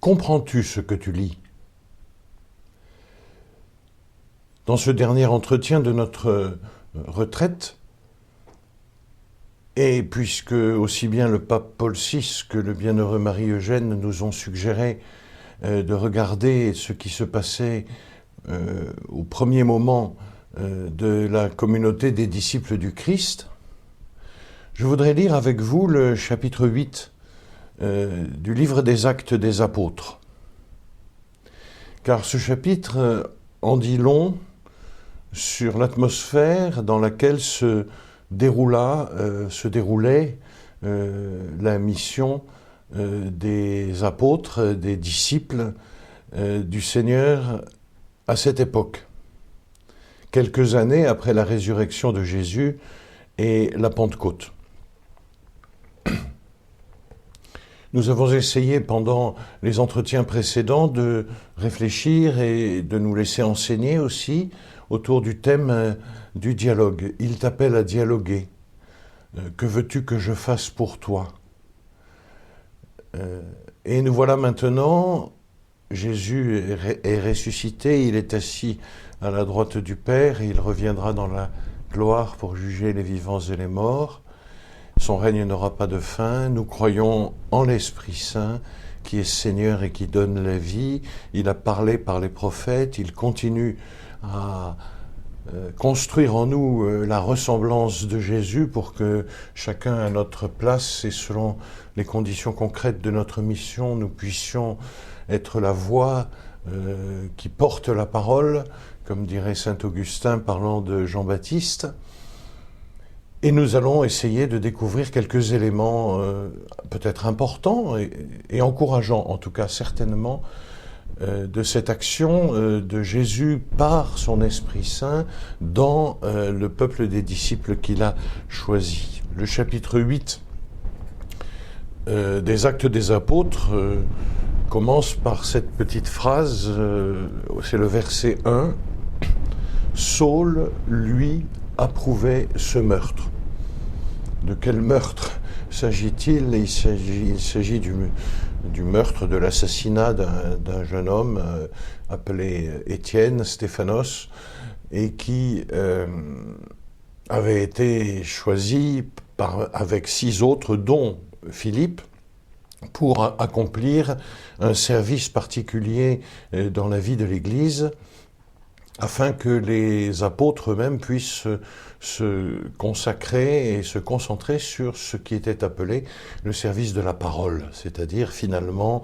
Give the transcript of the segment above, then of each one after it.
Comprends-tu ce que tu lis? Dans ce dernier entretien de notre retraite, et puisque aussi bien le pape Paul VI que le bienheureux Marie-Eugène nous ont suggéré de regarder ce qui se passait au premier moment de la communauté des disciples du Christ, je voudrais lire avec vous le chapitre 8 du livre des Actes des Apôtres. Car ce chapitre en dit long sur l'atmosphère dans laquelle se déroulait la mission des apôtres, des disciples du Seigneur à cette époque, quelques années après la résurrection de Jésus et la Pentecôte. Nous avons essayé pendant les entretiens précédents de réfléchir et de nous laisser enseigner aussi autour du thème du dialogue. Il t'appelle à dialoguer. Que veux-tu que je fasse pour toi? Et nous voilà maintenant, Jésus est ressuscité, il est assis à la droite du Père et il reviendra dans la gloire pour juger les vivants et les morts. Son règne n'aura pas de fin. Nous croyons en l'Esprit Saint qui est Seigneur et qui donne la vie. Il a parlé par les prophètes, il continue à construire en nous la ressemblance de Jésus pour que chacun à notre place et selon les conditions concrètes de notre mission, nous puissions être la voix qui porte la parole, comme dirait saint Augustin parlant de Jean-Baptiste. Et nous allons essayer de découvrir quelques éléments peut-être importants et encourageants, en tout cas certainement, de cette action de Jésus par son Esprit Saint dans le peuple des disciples qu'il a choisi. Le chapitre 8 des Actes des Apôtres commence par cette petite phrase, c'est le verset 1. « Saul, lui, approuvait ce meurtre. » De quel meurtre s'agit-il? Il s'agit du meurtre, de l'assassinat d'un jeune homme appelé Étienne, Stéphanos, et qui avait été choisi avec 6 autres, dont Philippe, pour accomplir un service particulier dans la vie de l'Église, afin que les apôtres eux-mêmes puissent se consacrer et se concentrer sur ce qui était appelé le service de la parole, c'est-à-dire finalement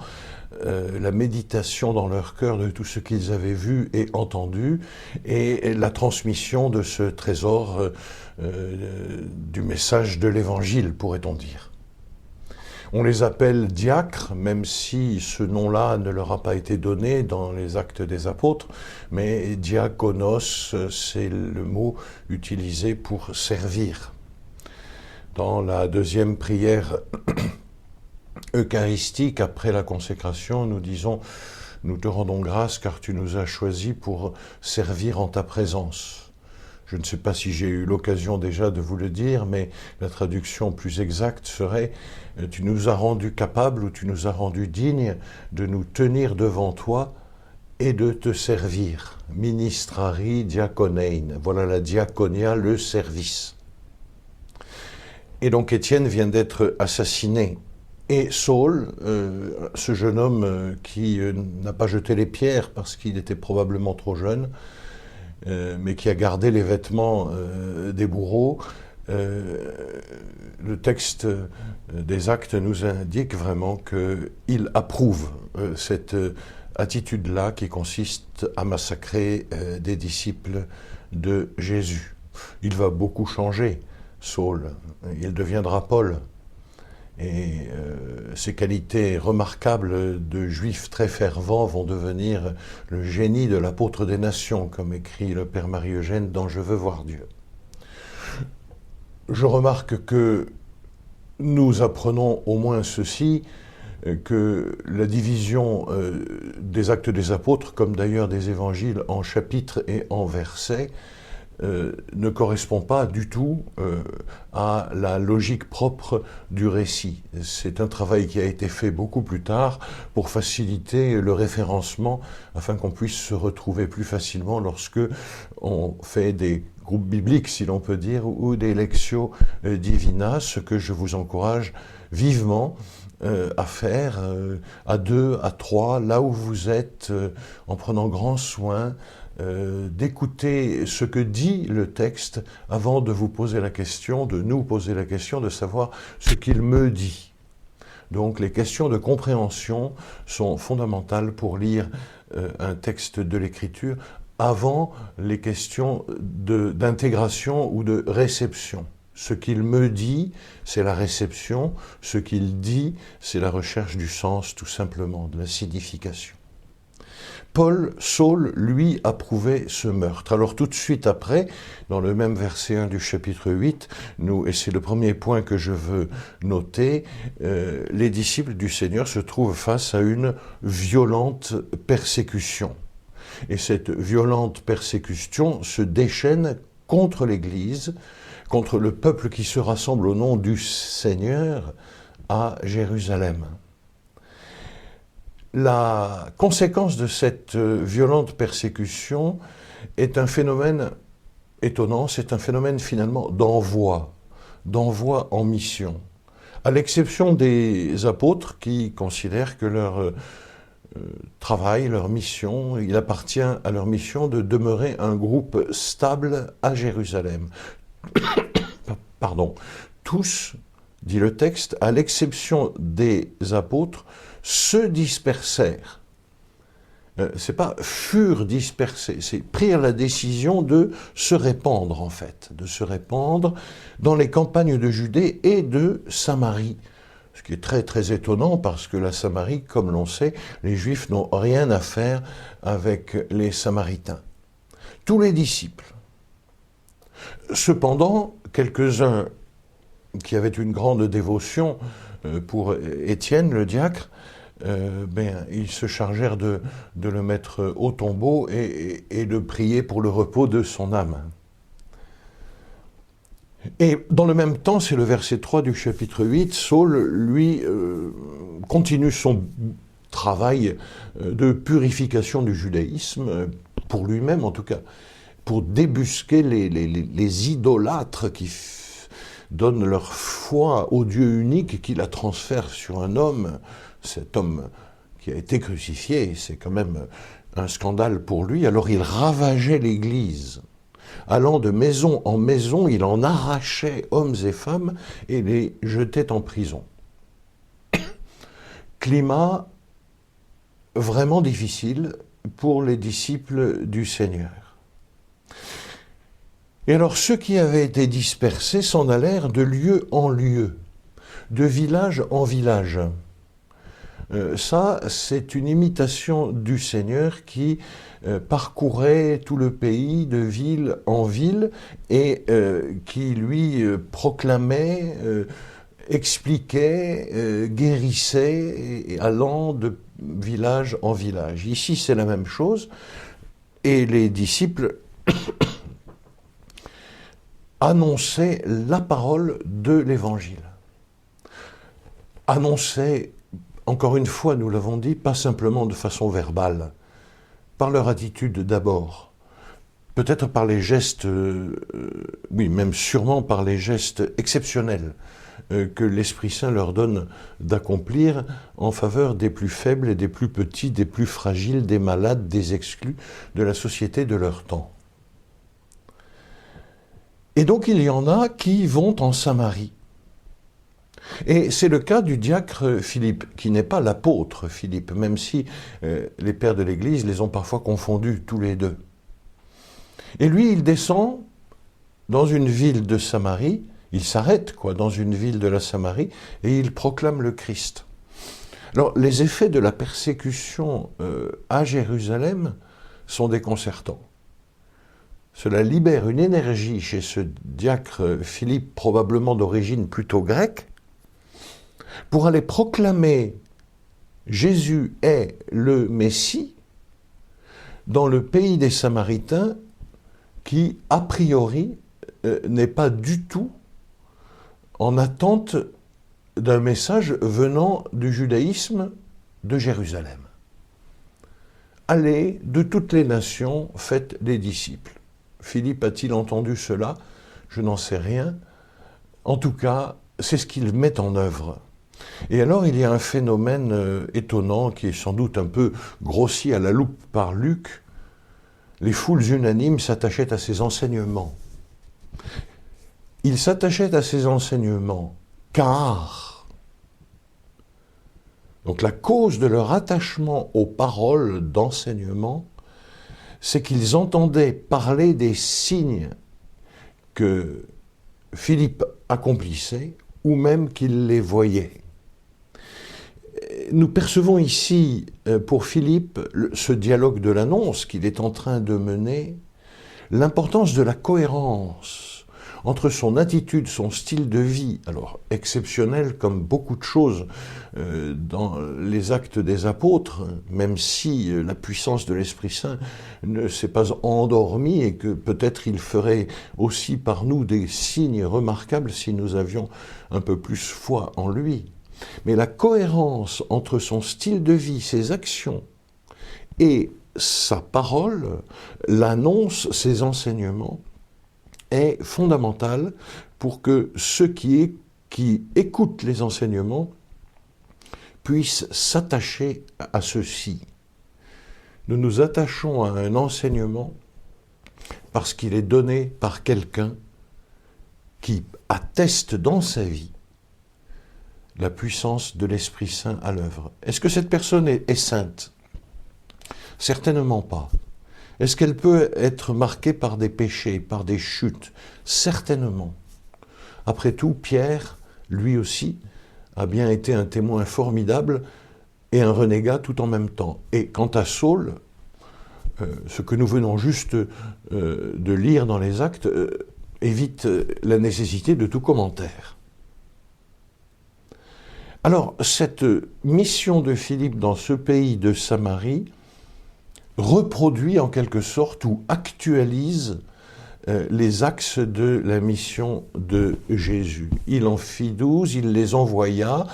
la méditation dans leur cœur de tout ce qu'ils avaient vu et entendu et la transmission de ce trésor du message de l'Évangile, pourrait-on dire. On les appelle diacres, même si ce nom-là ne leur a pas été donné dans les Actes des Apôtres, mais diakonos, c'est le mot utilisé pour servir. Dans la deuxième prière eucharistique, après la consécration, nous disons « Nous te rendons grâce car tu nous as choisis pour servir en ta présence ». Je ne sais pas si j'ai eu l'occasion déjà de vous le dire, mais la traduction plus exacte serait « Tu nous as rendus capables ou tu nous as rendus dignes de nous tenir devant toi et de te servir. » Ministrari diakonein. Voilà la diaconia, le service. Et donc Étienne vient d'être assassiné. Et Saul, ce jeune homme qui n'a pas jeté les pierres parce qu'il était probablement trop jeune, mais qui a gardé les vêtements des bourreaux, le texte des Actes nous indique vraiment qu'il approuve cette attitude-là qui consiste à massacrer des disciples de Jésus. Il va beaucoup changer, Saul. Il deviendra Paul. Et ces qualités remarquables de juif très fervent vont devenir le génie de l'apôtre des nations, comme écrit le Père Marie-Eugène dans « Je veux voir Dieu ». Je remarque que nous apprenons au moins ceci, que la division des Actes des Apôtres, comme d'ailleurs des Évangiles en chapitres et en versets, ne correspond pas du tout à la logique propre du récit. C'est un travail qui a été fait beaucoup plus tard pour faciliter le référencement afin qu'on puisse se retrouver plus facilement lorsque on fait des groupes bibliques, si l'on peut dire, ou des lectio divina, ce que je vous encourage vivement à faire à 2, à 3, là où vous êtes, en prenant grand soin d'écouter ce que dit le texte avant de vous poser la question, de nous poser la question, de savoir ce qu'il me dit. Donc les questions de compréhension sont fondamentales pour lire un texte de l'Écriture avant les questions d'intégration ou de réception. Ce qu'il me dit, c'est la réception. Ce qu'il dit, c'est la recherche du sens, tout simplement, de la signification. Saul, lui, approuvait ce meurtre. Alors tout de suite après, dans le même verset 1 du chapitre 8, et c'est le premier point que je veux noter, les disciples du Seigneur se trouvent face à une violente persécution. Et cette violente persécution se déchaîne contre l'Église, contre le peuple qui se rassemble au nom du Seigneur à Jérusalem. La conséquence de cette violente persécution est un phénomène étonnant, c'est un phénomène finalement d'envoi en mission. À l'exception des apôtres qui considèrent que leur travail, leur mission, il appartient à leur mission de demeurer un groupe stable à Jérusalem. Pardon. Tous, dit le texte, à l'exception des apôtres, se dispersèrent. C'est pas furent dispersés, c'est prirent la décision de se répandre en fait, de se répandre dans les campagnes de Judée et de Samarie. Ce qui est très très étonnant parce que la Samarie, comme l'on sait, les Juifs n'ont rien à faire avec les Samaritains. Tous les disciples. Cependant, quelques-uns qui avaient une grande dévotion pour Étienne, le diacre, ils se chargèrent de le mettre au tombeau et de prier pour le repos de son âme. Et dans le même temps, c'est le verset 3 du chapitre 8, Saul, lui, continue son travail de purification du judaïsme, pour lui-même en tout cas, pour débusquer les idolâtres qui donnent leur foi au Dieu unique, qui la transfèrent sur un homme, cet homme qui a été crucifié, c'est quand même un scandale pour lui. Alors il ravageait l'Église. Allant de maison en maison, il en arrachait hommes et femmes et les jetait en prison. Climat vraiment difficile pour les disciples du Seigneur. Et alors ceux qui avaient été dispersés s'en allèrent de lieu en lieu, de village en village. Ça, c'est une imitation du Seigneur qui parcourait tout le pays de ville en ville et qui lui proclamait, expliquait, guérissait, allant de village en village. Ici, c'est la même chose. Et les disciples annonçaient la parole de l'Évangile. Annonçaient, encore une fois, nous l'avons dit, pas simplement de façon verbale, par leur attitude d'abord, peut-être par les gestes, oui, même sûrement par les gestes exceptionnels que l'Esprit Saint leur donne d'accomplir en faveur des plus faibles et des plus petits, des plus fragiles, des malades, des exclus de la société de leur temps. Et donc il y en a qui vont en Samarie. Et c'est le cas du diacre Philippe, qui n'est pas l'apôtre Philippe, même si les pères de l'Église les ont parfois confondus tous les deux. Et lui, il descend dans une ville de Samarie, il s'arrête dans une ville de la Samarie, et il proclame le Christ. Alors, les effets de la persécution à Jérusalem sont déconcertants. Cela libère une énergie chez ce diacre Philippe, probablement d'origine plutôt grecque, pour aller proclamer Jésus est le Messie dans le pays des Samaritains qui, a priori, n'est pas du tout en attente d'un message venant du judaïsme de Jérusalem. Allez, de toutes les nations, faites des disciples. Philippe a-t-il entendu cela? Je n'en sais rien. En tout cas, c'est ce qu'il met en œuvre. Et alors, il y a un phénomène étonnant qui est sans doute un peu grossi à la loupe par Luc. Les foules unanimes s'attachaient à ses enseignements. Ils s'attachaient à ses enseignements car, donc la cause de leur attachement aux paroles d'enseignement, c'est qu'ils entendaient parler des signes que Philippe accomplissait ou même qu'il les voyait. Nous percevons ici, pour Philippe, ce dialogue de l'annonce qu'il est en train de mener, l'importance de la cohérence entre son attitude, son style de vie, alors exceptionnel comme beaucoup de choses dans les actes des apôtres, même si la puissance de l'Esprit Saint ne s'est pas endormie et que peut-être il ferait aussi par nous des signes remarquables si nous avions un peu plus foi en lui. Mais la cohérence entre son style de vie, ses actions et sa parole, l'annonce, ses enseignements, est fondamentale pour que ceux qui écoutent les enseignements puissent s'attacher à ceux-ci. Nous nous attachons à un enseignement parce qu'il est donné par quelqu'un qui atteste dans sa vie la puissance de l'Esprit Saint à l'œuvre. Est-ce que cette personne est sainte? Certainement pas. Est-ce qu'elle peut être marquée par des péchés, par des chutes? Certainement. Après tout, Pierre, lui aussi, a bien été un témoin formidable et un renégat tout en même temps. Et quant à Saul, ce que nous venons juste de lire dans les Actes évite la nécessité de tout commentaire. Alors, cette mission de Philippe dans ce pays de Samarie reproduit en quelque sorte ou actualise les axes de la mission de Jésus. Il en fit 12, il les envoya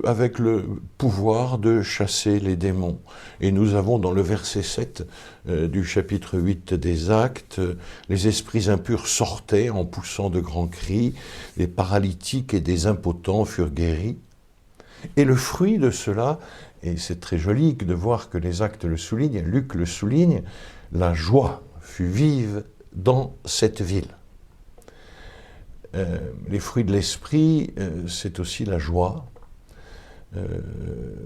avec le pouvoir de chasser les démons. Et nous avons dans le verset 7 du chapitre 8 des Actes, les esprits impurs sortaient en poussant de grands cris, les paralytiques et des impotents furent guéris. Et le fruit de cela, et c'est très joli de voir que les Actes le soulignent, Luc le souligne, la joie fut vive dans cette ville. Les fruits de l'esprit, c'est aussi la joie.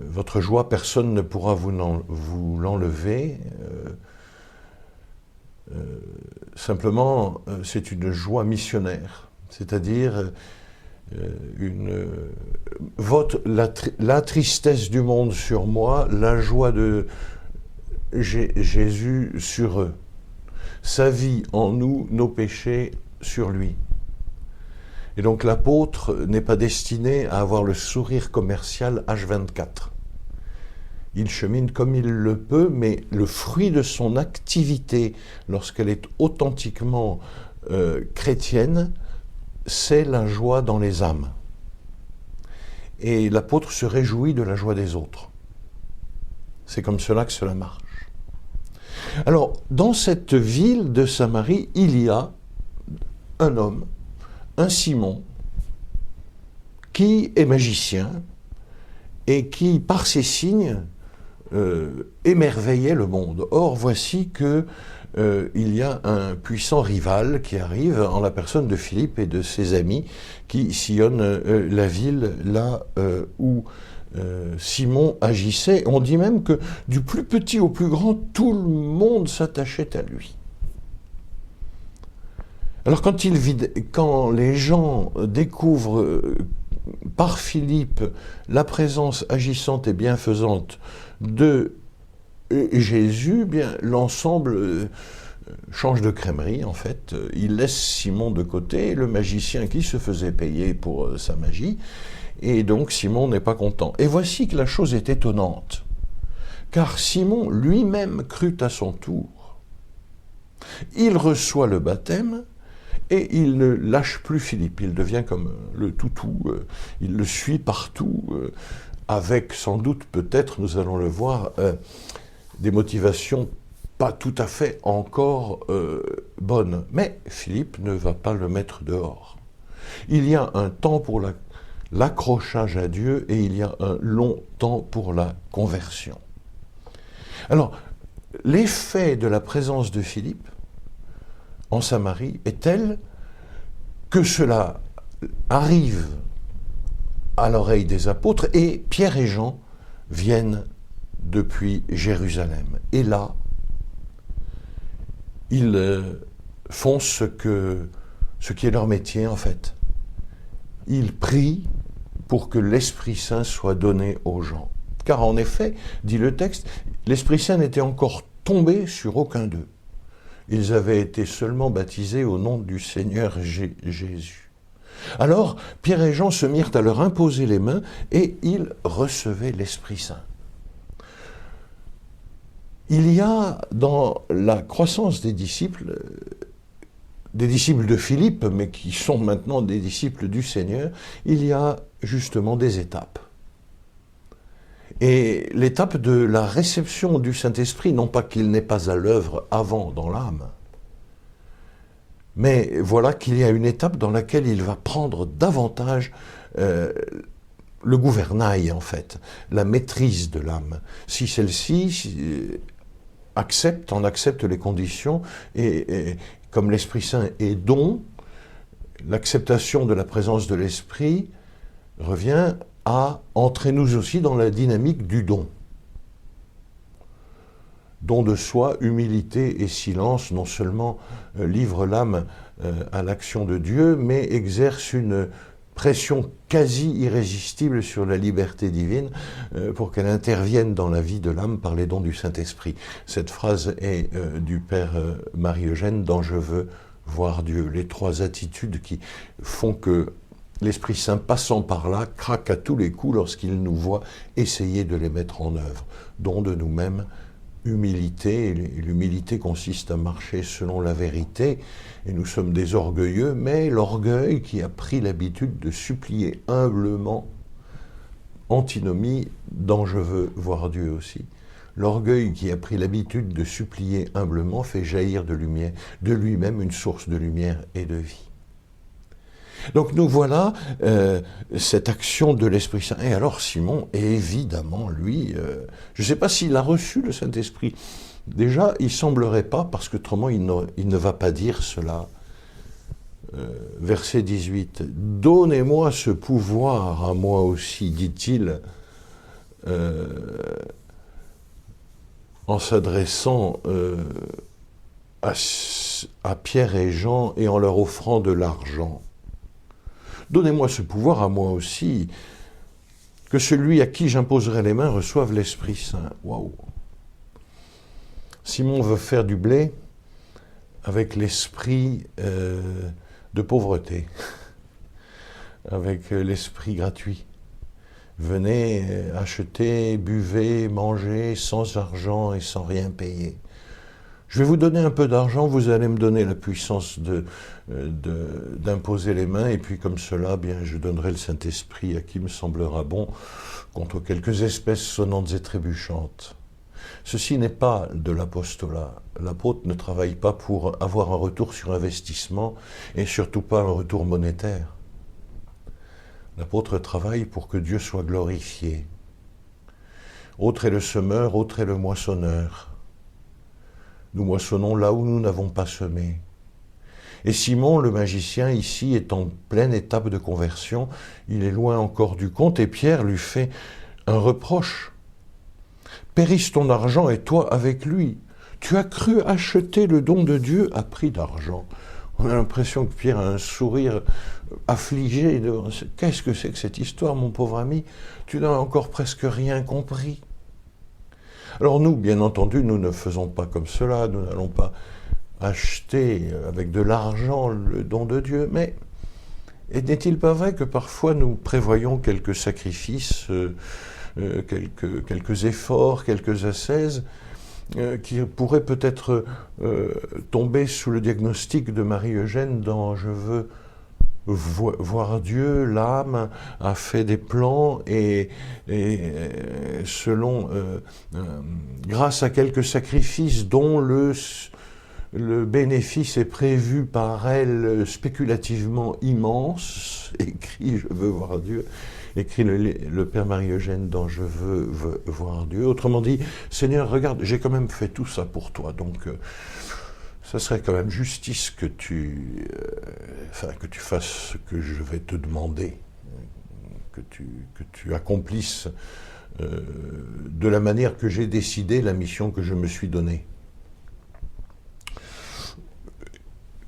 Votre joie, personne ne pourra vous l'enlever. Simplement, c'est une joie missionnaire, c'est-à-dire la tristesse du monde sur moi, la joie de Jésus sur eux. Sa vie en nous, nos péchés sur lui. Et donc l'apôtre n'est pas destiné à avoir le sourire commercial H24. Il chemine comme il le peut, mais le fruit de son activité, lorsqu'elle est authentiquement chrétienne, c'est la joie dans les âmes. Et l'apôtre se réjouit de la joie des autres. C'est comme cela que cela marche. Alors, dans cette ville de Samarie, il y a un homme, un Simon, qui est magicien et qui, par ses signes, émerveillait le monde. Or, voici que il y a un puissant rival qui arrive en la personne de Philippe et de ses amis qui sillonnent la ville là où Simon agissait. On dit même que du plus petit au plus grand, tout le monde s'attachait à lui. Alors quand les gens découvrent par Philippe la présence agissante et bienfaisante de Jésus, bien l'ensemble change de crèmerie en fait. Il laisse Simon de côté, le magicien qui se faisait payer pour sa magie, et donc Simon n'est pas content. Et voici que la chose est étonnante, car Simon lui-même crut à son tour. Il reçoit le baptême et il ne lâche plus Philippe. Il devient comme le toutou, il le suit partout, avec sans doute, peut-être, nous allons le voir, des motivations pas tout à fait encore bonnes. Mais Philippe ne va pas le mettre dehors. Il y a un temps pour l'accrochage à Dieu et il y a un long temps pour la conversion. Alors, l'effet de la présence de Philippe en Samarie est tel que cela arrive à l'oreille des apôtres et Pierre et Jean viennent depuis Jérusalem. Et là, ils font ce qui est leur métier en fait. Ils prient pour que l'Esprit Saint soit donné aux gens. Car en effet, dit le texte, l'Esprit Saint n'était encore tombé sur aucun d'eux. Ils avaient été seulement baptisés au nom du Seigneur Jésus. Alors, Pierre et Jean se mirent à leur imposer les mains et ils recevaient l'Esprit Saint. Il y a dans la croissance des disciples de Philippe, mais qui sont maintenant des disciples du Seigneur, il y a justement des étapes. Et l'étape de la réception du Saint-Esprit, non pas qu'il n'est pas à l'œuvre avant dans l'âme, mais voilà qu'il y a une étape dans laquelle il va prendre davantage le gouvernail, en fait, la maîtrise de l'âme. Si celle-ci en accepte les conditions, et comme l'Esprit Saint est don, l'acceptation de la présence de l'Esprit revient à entrer nous aussi dans la dynamique du don. Don de soi, humilité et silence, non seulement livrent l'âme à l'action de Dieu, mais exercent une pression quasi irrésistible sur la liberté divine pour qu'elle intervienne dans la vie de l'âme par les dons du Saint-Esprit. Cette phrase est du Père Marie-Eugène dans « Je veux voir Dieu ». Les trois attitudes qui font que l'Esprit Saint passant par là craque à tous les coups lorsqu'il nous voit essayer de les mettre en œuvre. Don de nous-mêmes, humilité, et l'humilité consiste à marcher selon la vérité, et nous sommes des orgueilleux, mais l'orgueil qui a pris l'habitude de supplier humblement, antinomie dans « Je veux voir Dieu » aussi. L'orgueil qui a pris l'habitude de supplier humblement fait jaillir de lui-même une source de lumière et de vie. Donc nous voilà cette action de l'Esprit Saint. Et alors Simon, évidemment, lui, je ne sais pas s'il a reçu le Saint-Esprit. Déjà, il ne semblerait pas, parce qu'autrement il ne va pas dire cela. Verset 18. « Donnez-moi ce pouvoir à moi aussi, dit-il, en s'adressant à Pierre et Jean et en leur offrant de l'argent. Donnez-moi ce pouvoir à moi aussi, que celui à qui j'imposerai les mains reçoive l'Esprit Saint. » Waouh! Simon veut faire du blé avec l'esprit de pauvreté, avec l'esprit gratuit. Venez acheter, buvez, mangez sans argent et sans rien payer. Je vais vous donner un peu d'argent, vous allez me donner la puissance d'imposer les mains, et puis comme cela, bien, je donnerai le Saint-Esprit à qui me semblera bon contre quelques espèces sonnantes et trébuchantes. Ceci n'est pas de l'apostolat. L'apôtre ne travaille pas pour avoir un retour sur investissement, et surtout pas un retour monétaire. L'apôtre travaille pour que Dieu soit glorifié. Autre est le semeur, autre est le moissonneur. Nous moissonnons là où nous n'avons pas semé. Et Simon, le magicien, ici, est en pleine étape de conversion. Il est loin encore du compte, et Pierre lui fait un reproche. « Périsse ton argent et toi avec lui. Tu as cru acheter le don de Dieu à prix d'argent. » On a l'impression que Pierre a un sourire affligé. Qu'est-ce que c'est que cette histoire, mon pauvre ami? Tu n'as encore presque rien compris. Alors nous, bien entendu, nous ne faisons pas comme cela, nous n'allons pas acheter avec de l'argent le don de Dieu, mais n'est-il pas vrai que parfois nous prévoyons quelques sacrifices, quelques efforts, quelques ascèses, qui pourrait peut-être tomber sous le diagnostic de Marie-Eugène dans « Je veux voir Dieu », l'âme a fait des plans et selon, grâce à quelques sacrifices dont le bénéfice est prévu par elle spéculativement immense, écrit « Je veux voir Dieu », écrit le Père Marie-Eugène dans « Je veux voir Dieu ». Autrement dit, Seigneur, regarde, j'ai quand même fait tout ça pour toi, donc ça serait quand même justice que tu fasses ce que je vais te demander, que tu accomplisses de la manière que j'ai décidé la mission que je me suis donnée.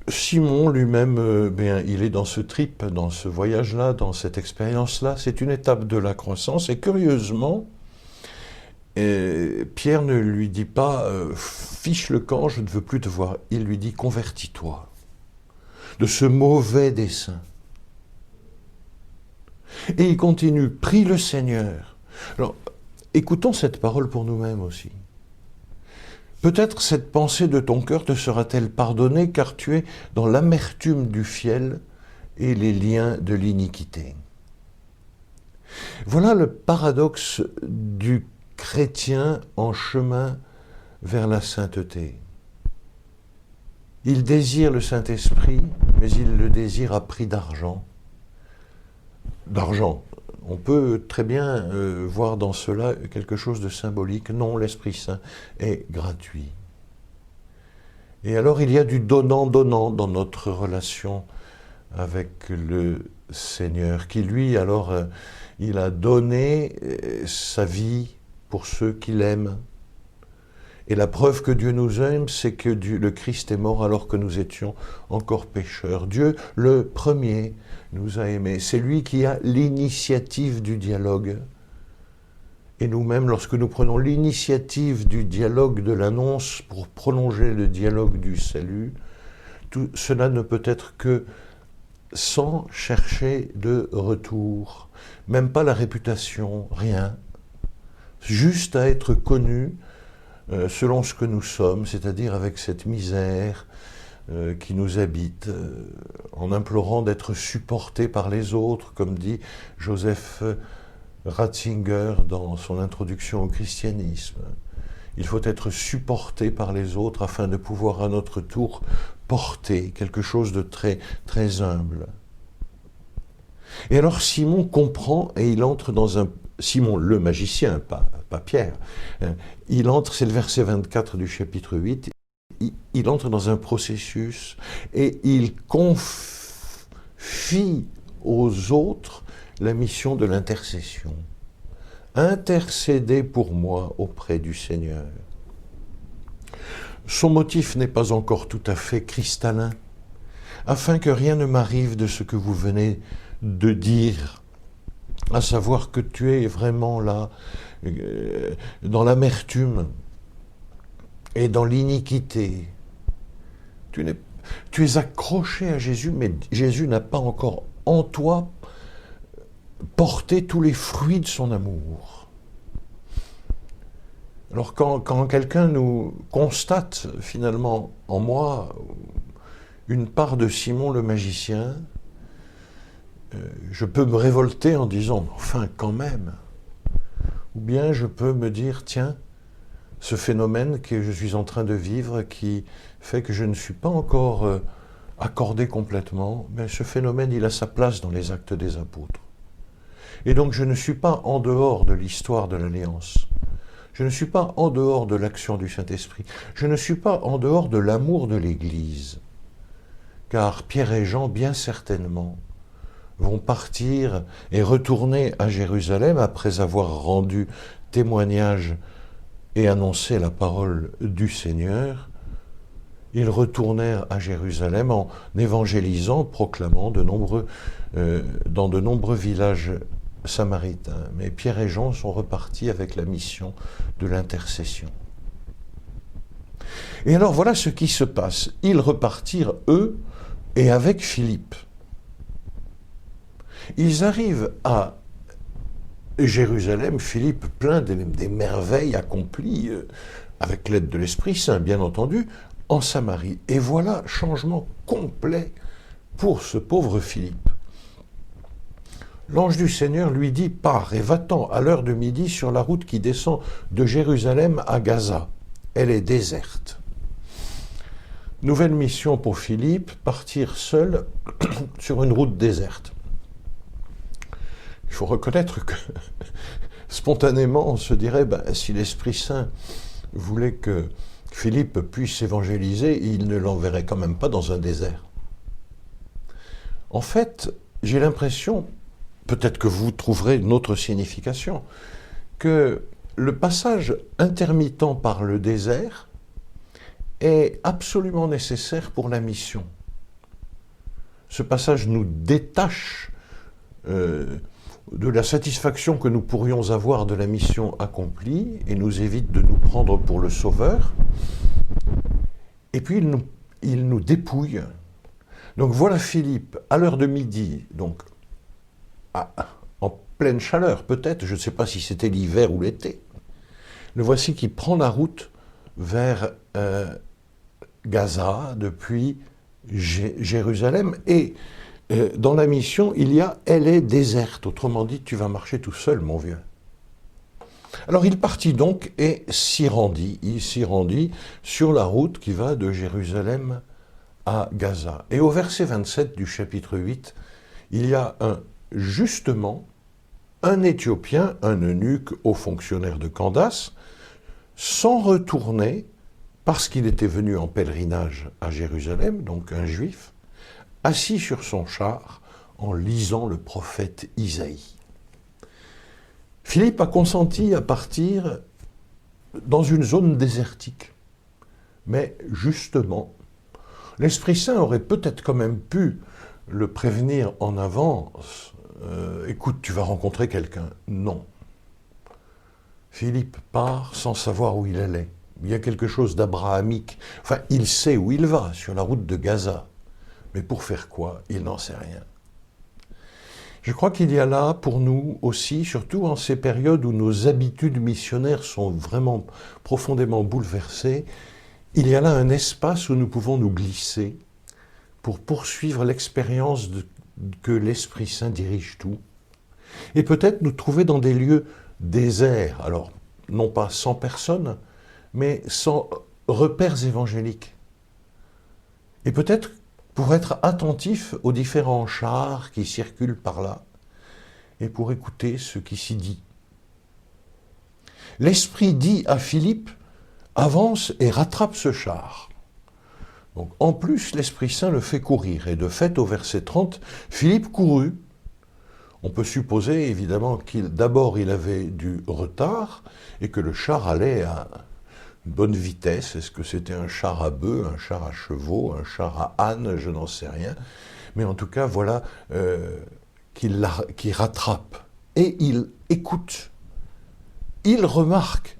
Simon lui-même, il est dans ce trip, dans ce voyage-là, dans cette expérience-là. C'est une étape de la croissance. Et curieusement, Pierre ne lui dit pas « fiche le camp, je ne veux plus te voir ». Il lui dit « convertis-toi de ce mauvais dessein ». Et il continue « prie le Seigneur ». Alors, écoutons cette parole pour nous-mêmes aussi. Peut-être cette pensée de ton cœur te sera-t-elle pardonnée, car tu es dans l'amertume du fiel et les liens de l'iniquité. Voilà le paradoxe du chrétien en chemin vers la sainteté. Il désire le Saint-Esprit, mais il le désire à prix d'argent. D'argent. On peut très bien voir dans cela quelque chose de symbolique. Non, l'Esprit Saint est gratuit. Et alors il y a du donnant-donnant dans notre relation avec le Seigneur, qui lui, alors, il a donné sa vie pour ceux qu'il aime. Et la preuve que Dieu nous aime, c'est que le Christ est mort alors que nous étions encore pécheurs. Dieu, le premier, nous a aimés. C'est lui qui a l'initiative du dialogue. Et nous-mêmes, lorsque nous prenons l'initiative du dialogue de l'annonce pour prolonger le dialogue du salut, tout cela ne peut être que sans chercher de retour, même pas la réputation, rien. Juste à être connu selon ce que nous sommes, c'est-à-dire avec cette misère qui nous habite, en implorant d'être supporté par les autres, comme dit Joseph Ratzinger dans son introduction au christianisme. Il faut être supporté par les autres afin de pouvoir à notre tour porter quelque chose de très, très humble. Et alors Simon comprend et il entre dans un... Simon le magicien, pas Pierre. Il entre, c'est le verset 24 du chapitre 8, il entre dans un processus et il confie aux autres la mission de l'intercession. Intercédez pour moi auprès du Seigneur. Son motif n'est pas encore tout à fait cristallin, afin que rien ne m'arrive de ce que vous venez de dire, à savoir que tu es vraiment là, dans l'amertume et dans l'iniquité. Tu es accroché à Jésus, mais Jésus n'a pas encore en toi porté tous les fruits de son amour. Alors quand quelqu'un nous constate finalement en moi une part de Simon le magicien, je peux me révolter en disant « enfin quand même ». Ou bien je peux me dire « tiens, ce phénomène que je suis en train de vivre qui fait que je ne suis pas encore accordé complètement, mais ce phénomène il a sa place dans les actes des apôtres. Et donc je ne suis pas en dehors de l'histoire de l'Alliance. Je ne suis pas en dehors de l'action du Saint-Esprit. Je ne suis pas en dehors de l'amour de l'Église. Car Pierre et Jean, bien certainement, vont partir et retourner à Jérusalem après avoir rendu témoignage et annoncé la parole du Seigneur. Ils retournèrent à Jérusalem en évangélisant, proclamant dans de nombreux villages samaritains. Mais Pierre et Jean sont repartis avec la mission de l'intercession. Et alors voilà ce qui se passe. Ils repartirent, eux, et avec Philippe. Ils arrivent à Jérusalem, Philippe plein des merveilles accomplies, avec l'aide de l'Esprit Saint, bien entendu, en Samarie. Et voilà, changement complet pour ce pauvre Philippe. L'ange du Seigneur lui dit « Pars et va-t'en à l'heure de midi sur la route qui descend de Jérusalem à Gaza. Elle est déserte. » Nouvelle mission pour Philippe, partir seul sur une route déserte. Il faut reconnaître que spontanément, on se dirait, si l'Esprit Saint voulait que Philippe puisse évangéliser, il ne l'enverrait quand même pas dans un désert. En fait, j'ai l'impression, peut-être que vous trouverez une autre signification, que le passage intermittent par le désert est absolument nécessaire pour la mission. Ce passage nous détache de la satisfaction que nous pourrions avoir de la mission accomplie et nous évite de nous prendre pour le sauveur. Et puis il nous dépouille. Donc voilà Philippe, à l'heure de midi, donc en pleine chaleur peut-être, je ne sais pas si c'était l'hiver ou l'été, le voici qui prend la route vers Gaza depuis Jérusalem. Et dans la mission, il y a « elle est déserte ». Autrement dit, tu vas marcher tout seul, mon vieux. Alors il partit donc et s'y rendit. Il s'y rendit sur la route qui va de Jérusalem à Gaza. Et au verset 27 du chapitre 8, il y a justement un Éthiopien, un eunuque, haut fonctionnaire de Candace, s'en retourner parce qu'il était venu en pèlerinage à Jérusalem, donc un juif, assis sur son char en lisant le prophète Isaïe. Philippe a consenti à partir dans une zone désertique. Mais justement, l'Esprit Saint aurait peut-être quand même pu le prévenir en avance. Écoute, tu vas rencontrer quelqu'un. Non. Philippe part sans savoir où il allait. Il y a quelque chose d'abrahamique. Enfin, il sait où il va, sur la route de Gaza. Mais pour faire quoi? Il n'en sait rien. Je crois qu'il y a là, pour nous aussi, surtout en ces périodes où nos habitudes missionnaires sont vraiment profondément bouleversées, il y a là un espace où nous pouvons nous glisser pour poursuivre l'expérience que l'Esprit Saint dirige tout. Et peut-être nous trouver dans des lieux déserts, alors non pas sans personne, mais sans repères évangéliques. Et peut-être pour être attentif aux différents chars qui circulent par là et pour écouter ce qui s'y dit. L'Esprit dit à Philippe, avance et rattrape ce char. Donc, en plus, l'Esprit Saint le fait courir. Et de fait, au verset 30, Philippe courut. On peut supposer évidemment d'abord il avait du retard et que le char allait à une bonne vitesse. Est-ce que c'était un char à bœufs, un char à chevaux, un char à âne, je n'en sais rien. Mais en tout cas, voilà qu'il rattrape. Et il écoute. Il remarque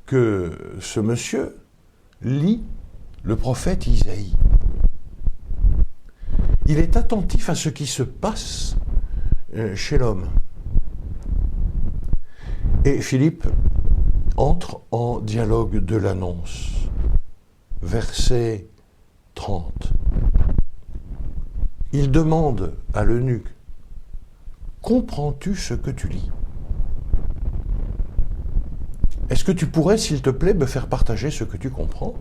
que ce monsieur lit le prophète Isaïe. Il est attentif à ce qui se passe chez l'homme. Et Philippe entre en dialogue de l'annonce. Verset 30. Il demande à l'eunuque, « Comprends-tu ce que tu lis ? Est-ce que tu pourrais, s'il te plaît, me faire partager ce que tu comprends ?»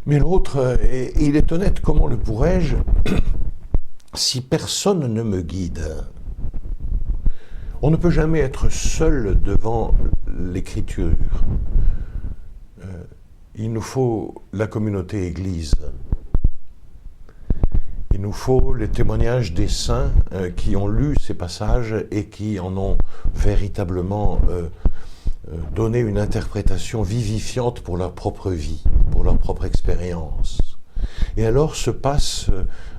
Mais l'autre, il est honnête, comment le pourrais-je si personne ne me guide ? On ne peut jamais être seul devant l'Écriture. Il nous faut la communauté Église. Il nous faut les témoignages des saints qui ont lu ces passages et qui en ont véritablement donné une interprétation vivifiante pour leur propre vie, pour leur propre expérience. Et alors se passe,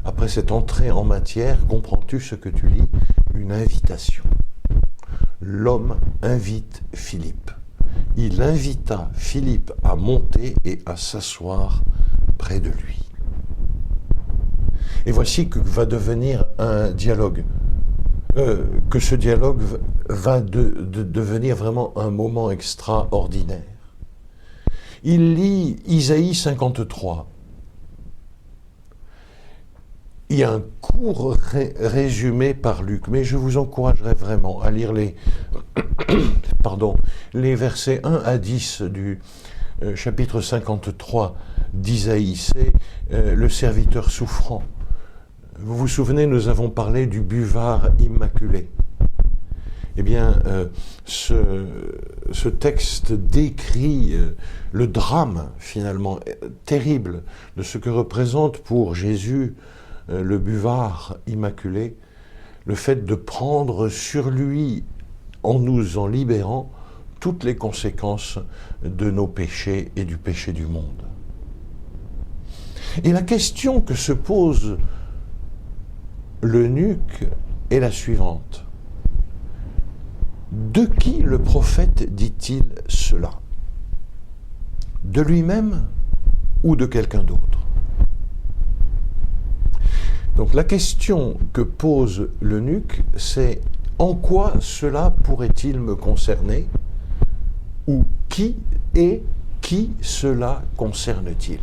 après cette entrée en matière, comprends-tu ce que tu lis ? Une invitation. L'homme invite Philippe. Il invita Philippe à monter et à s'asseoir près de lui. Et voici que va devenir un dialogue que ce dialogue va devenir vraiment un moment extraordinaire. Il lit Isaïe 53. Il y a un court résumé par Luc, mais je vous encouragerais vraiment à lire les versets 1 à 10 du chapitre 53 d'Isaïe. C'est le serviteur souffrant. Vous vous souvenez, nous avons parlé du buvard immaculé. Eh bien, ce texte décrit le drame, finalement, terrible de ce que représente pour Jésus le buvard immaculé, le fait de prendre sur lui, en nous en libérant, toutes les conséquences de nos péchés et du péché du monde. Et la question que se pose l'eunuque est la suivante. De qui le prophète dit-il cela? De lui-même ou de quelqu'un d'autre? Donc la question que pose l'eunuque, c'est en quoi cela pourrait-il me concerner? Ou qui cela concerne-t-il?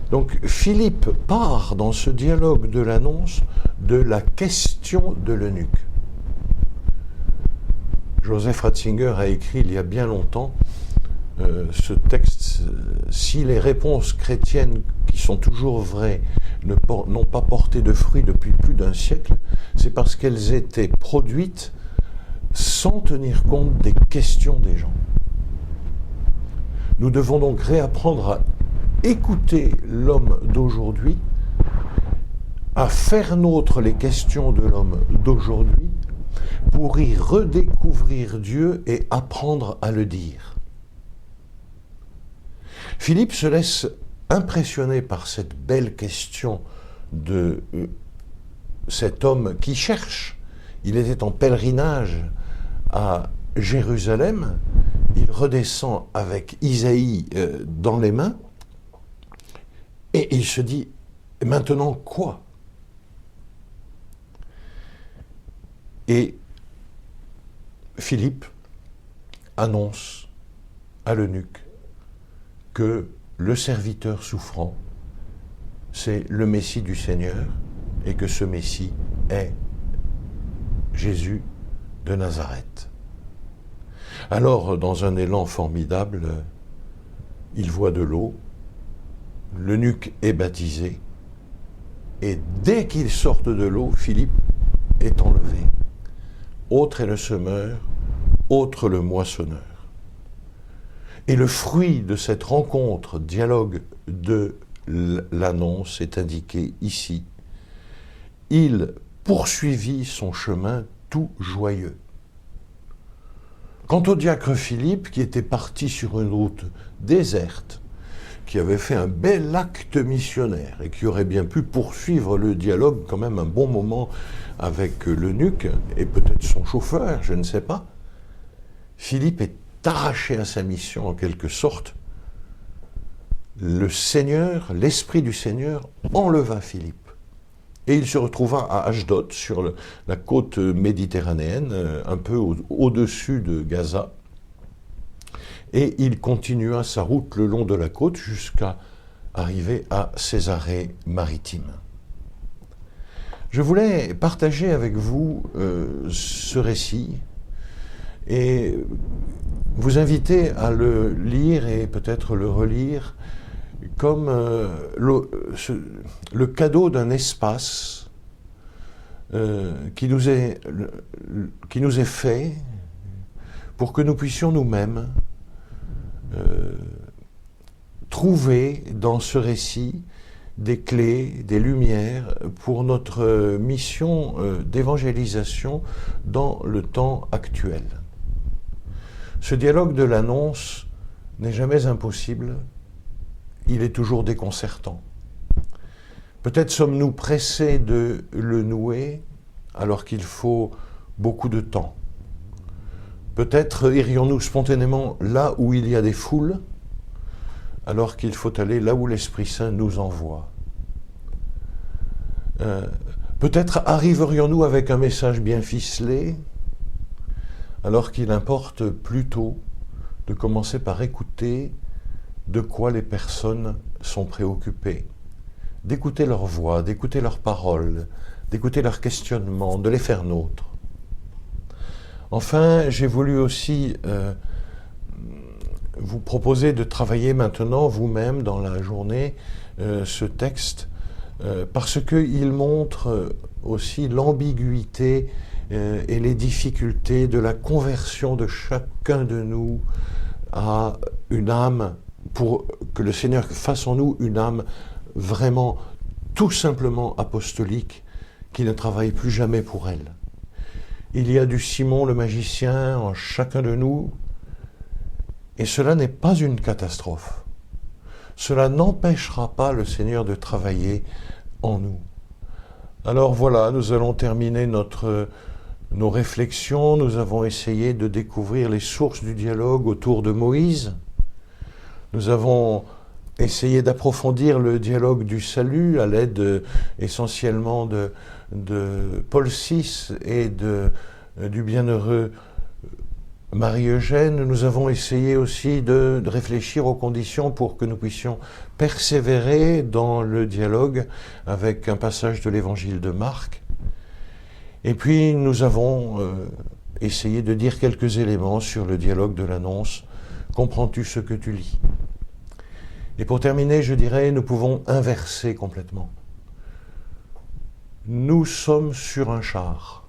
Donc Philippe part dans ce dialogue de l'annonce de la question de l'eunuque. Joseph Ratzinger a écrit il y a bien longtemps ce texte. Si les réponses chrétiennes qui sont toujours vraies n'ont pas porté de fruits depuis plus d'un siècle, c'est parce qu'elles étaient produites sans tenir compte des questions des gens. Nous devons donc réapprendre à écouter l'homme d'aujourd'hui, à faire nôtre les questions de l'homme d'aujourd'hui, pour y redécouvrir Dieu et apprendre à le dire. Philippe se laisse impressionner par cette belle question de cet homme qui cherche. Il était en pèlerinage à Jérusalem, il redescend avec Isaïe dans les mains, et il se dit, maintenant quoi? Et Philippe annonce à l'eunuque que le serviteur souffrant, c'est le Messie du Seigneur, et que ce Messie est Jésus de Nazareth. Alors, dans un élan formidable, il voit de l'eau, l'eunuque est baptisé, et dès qu'il sort de l'eau, Philippe est enlevé. Autre est le semeur, autre le moissonneur. Et le fruit de cette rencontre, dialogue de l'annonce est indiqué ici. Il poursuivit son chemin tout joyeux. Quant au diacre Philippe, qui était parti sur une route déserte, qui avait fait un bel acte missionnaire et qui aurait bien pu poursuivre le dialogue quand même un bon moment avec l'eunuque et peut-être son chauffeur, je ne sais pas, Philippe est arraché à sa mission en quelque sorte. Le Seigneur, l'Esprit du Seigneur enleva Philippe. Et il se retrouva à Ashdod, sur la côte méditerranéenne, un peu au-dessus de Gaza. Et il continua sa route le long de la côte jusqu'à arriver à Césarée maritime. Je voulais partager avec vous ce récit et vous inviter à le lire et peut-être le relire comme le cadeau d'un espace qui nous est fait pour que nous puissions nous-mêmes trouver dans ce récit des clés, des lumières pour notre mission d'évangélisation dans le temps actuel. Ce dialogue de l'annonce n'est jamais impossible, il est toujours déconcertant. Peut-être sommes-nous pressés de le nouer alors qu'il faut beaucoup de temps. Peut-être irions-nous spontanément là où il y a des foules, alors qu'il faut aller là où l'Esprit Saint nous envoie. Peut-être arriverions-nous avec un message bien ficelé, alors qu'il importe plutôt de commencer par écouter de quoi les personnes sont préoccupées, d'écouter leur voix, d'écouter leurs paroles, d'écouter leurs questionnements, de les faire nôtres. Enfin, j'ai voulu aussi vous proposer de travailler maintenant vous-même dans la journée ce texte parce qu'il montre aussi l'ambiguïté et les difficultés de la conversion de chacun de nous à une âme, pour que le Seigneur fasse en nous une âme vraiment tout simplement apostolique qui ne travaille plus jamais pour elle. Il y a du Simon le magicien en chacun de nous, et cela n'est pas une catastrophe. Cela n'empêchera pas le Seigneur de travailler en nous. Alors voilà, nous allons terminer nos réflexions. Nous avons essayé de découvrir les sources du dialogue autour de Moïse. Nous avons essayé d'approfondir le dialogue du salut à l'aide essentiellement de Paul VI et du bienheureux Marie-Eugène. Nous avons essayé aussi de réfléchir aux conditions pour que nous puissions persévérer dans le dialogue avec un passage de l'évangile de Marc. Et puis nous avons essayé de dire quelques éléments sur le dialogue de l'annonce. Comprends-tu ce que tu lis ? Et pour terminer, je dirais, nous pouvons inverser complètement. Nous sommes sur un char.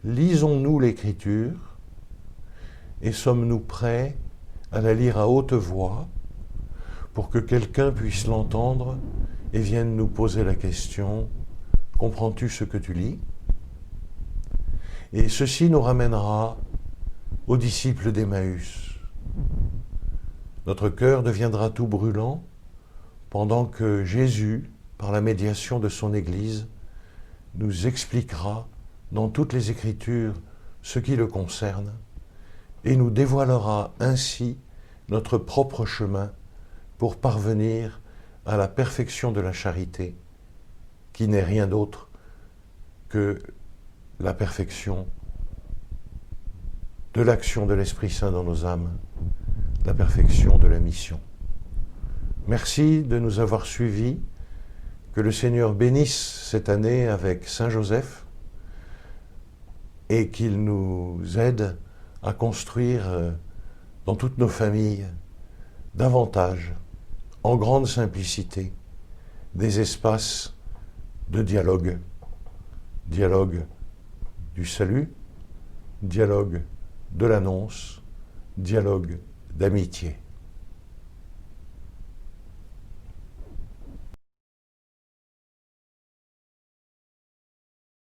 Lisons-nous l'Écriture et sommes-nous prêts à la lire à haute voix pour que quelqu'un puisse l'entendre et vienne nous poser la question « Comprends-tu ce que tu lis ?» Et ceci nous ramènera aux disciples d'Emmaüs. Notre cœur deviendra tout brûlant pendant que Jésus, par la médiation de son Église, nous expliquera dans toutes les Écritures ce qui le concerne et nous dévoilera ainsi notre propre chemin pour parvenir à la perfection de la charité, qui n'est rien d'autre que la perfection de l'action de l'Esprit Saint dans nos âmes, la perfection de la mission. Merci de nous avoir suivis. Que le Seigneur bénisse cette année avec Saint Joseph et qu'il nous aide à construire dans toutes nos familles davantage, en grande simplicité, des espaces de dialogue. Dialogue du salut, dialogue de l'annonce, dialogue d'amitié.